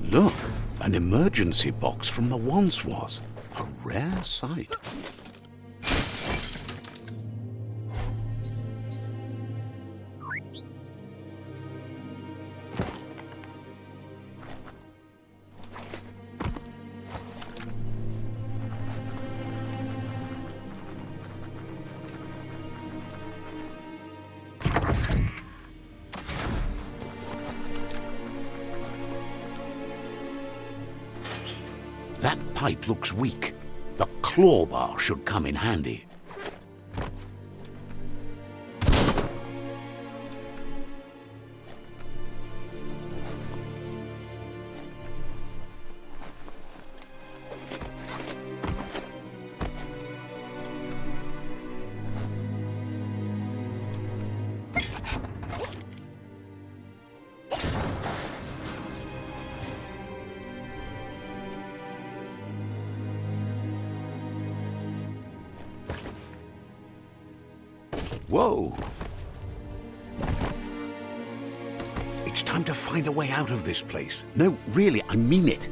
Look, an emergency box from the once was. A rare sight. That pipe looks weak. The claw bar should come in handy. Whoa! It's time to find a way out of this place. No, really, I mean it.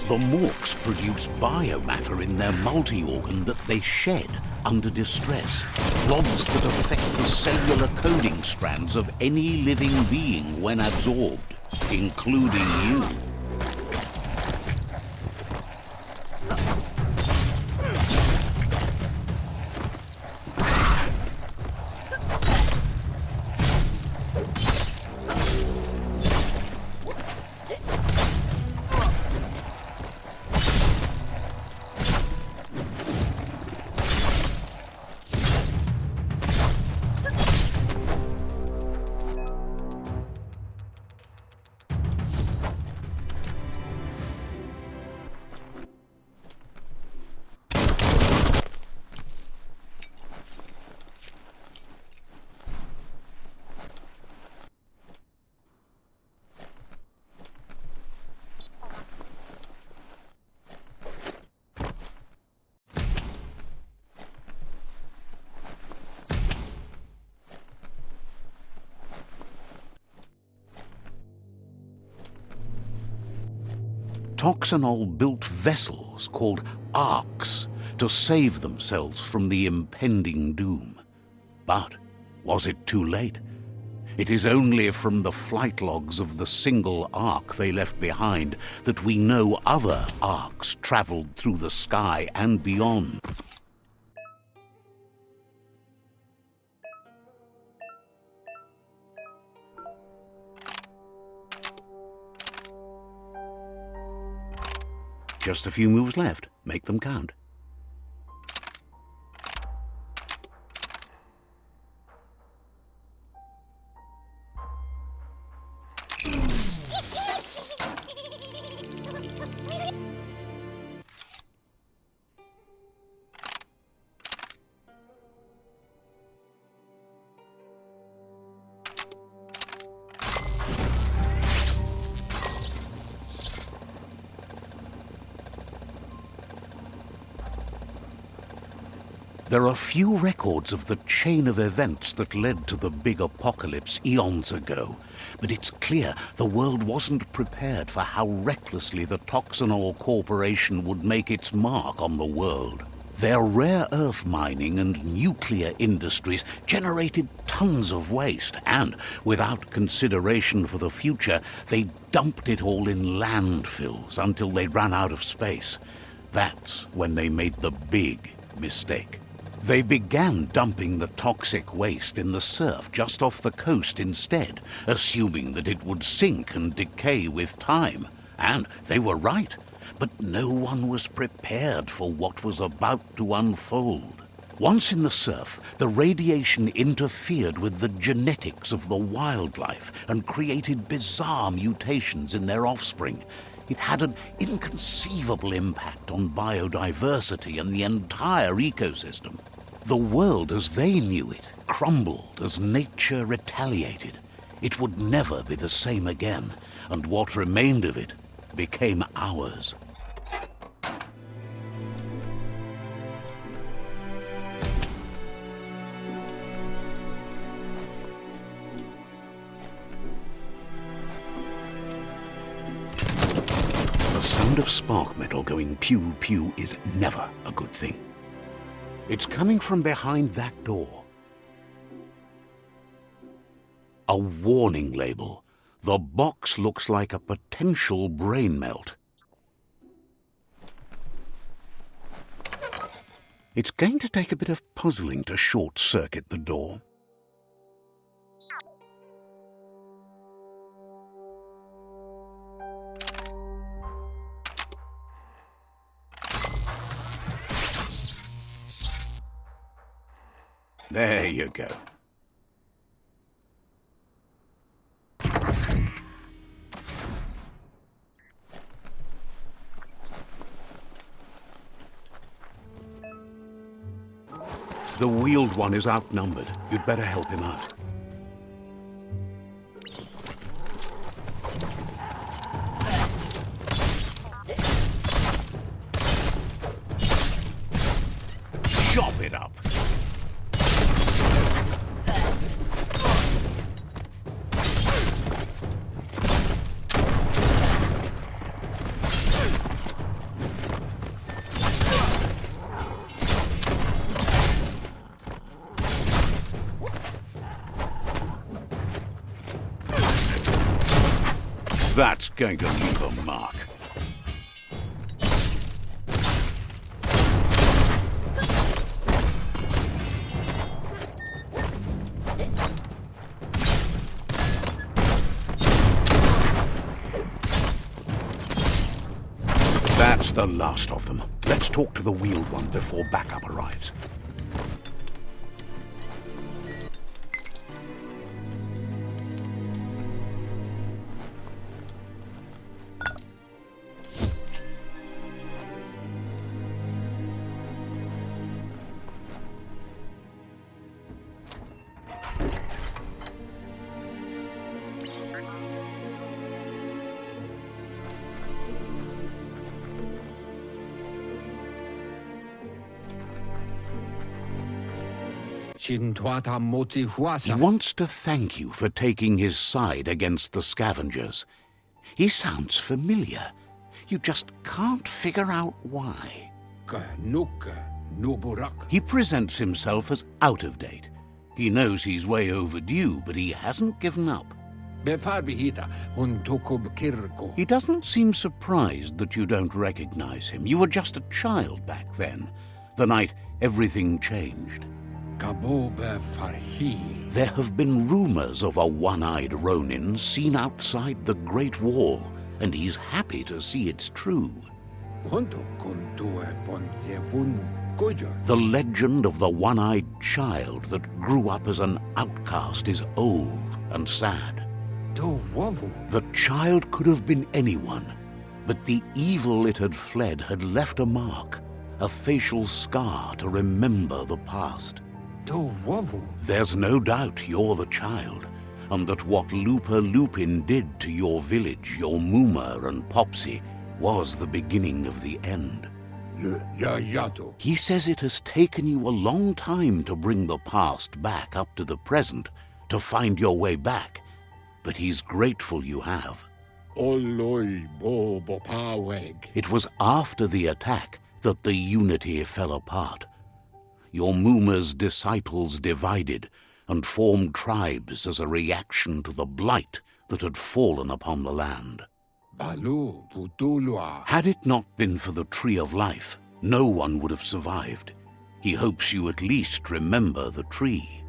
The morks produce biomatter in their multi-organ that they shed under distress. Blobs that affect the cellular coding strands of any living being when absorbed, including you. Toxanol built vessels called arks to save themselves from the impending doom. But was it too late? It is only from the flight logs of the single ark they left behind that we know other arks traveled through the sky and beyond. Just a few moves left. Make them count. There are few records of the chain of events that led to the big apocalypse eons ago, but it's clear the world wasn't prepared for how recklessly the Toxanol Corporation would make its mark on the world. Their rare earth mining and nuclear industries generated tons of waste, and without consideration for the future, they dumped it all in landfills until they ran out of space. That's when they made the big mistake. They began dumping the toxic waste in the surf just off the coast instead, assuming that it would sink and decay with time. And they were right, but no one was prepared for what was about to unfold. Once in the surf, the radiation interfered with the genetics of the wildlife and created bizarre mutations in their offspring. It had an inconceivable impact on biodiversity and the entire ecosystem. The world as they knew it crumbled as nature retaliated. It would never be the same again, and what remained of it became ours. The sound of spark metal going pew-pew is never a good thing. It's coming from behind that door. A warning label. The box looks like a potential brain melt. It's going to take a bit of puzzling to short-circuit the door. There you go. The wheeled one is outnumbered. You'd better help him out. Chop it up! That's going to leave a mark. That's the last of them. Let's talk to the wheeled one before backup arrives. He wants to thank you for taking his side against the scavengers. He sounds familiar. You just can't figure out why. He presents himself as out of date. He knows he's way overdue, but he hasn't given up. He doesn't seem surprised that you don't recognize him. You were just a child back then, the night everything changed. There have been rumors of a one-eyed Ronin seen outside the Great Wall, and he's happy to see it's true. The legend of the one-eyed child that grew up as an outcast is old and sad. The child could have been anyone, but the evil it had fled had left a mark, a facial scar to remember the past. There's no doubt you're the child, and that what Lupa Lupin did to your village, your Muma and Popsy, was the beginning of the end. He says it has taken you a long time to bring the past back up to the present, to find your way back, but he's grateful you have. It was after the attack that the unity fell apart. Your Muma's disciples divided and formed tribes as a reaction to the blight that had fallen upon the land. Had it not been for the Tree of Life, no one would have survived. He hopes you at least remember the tree.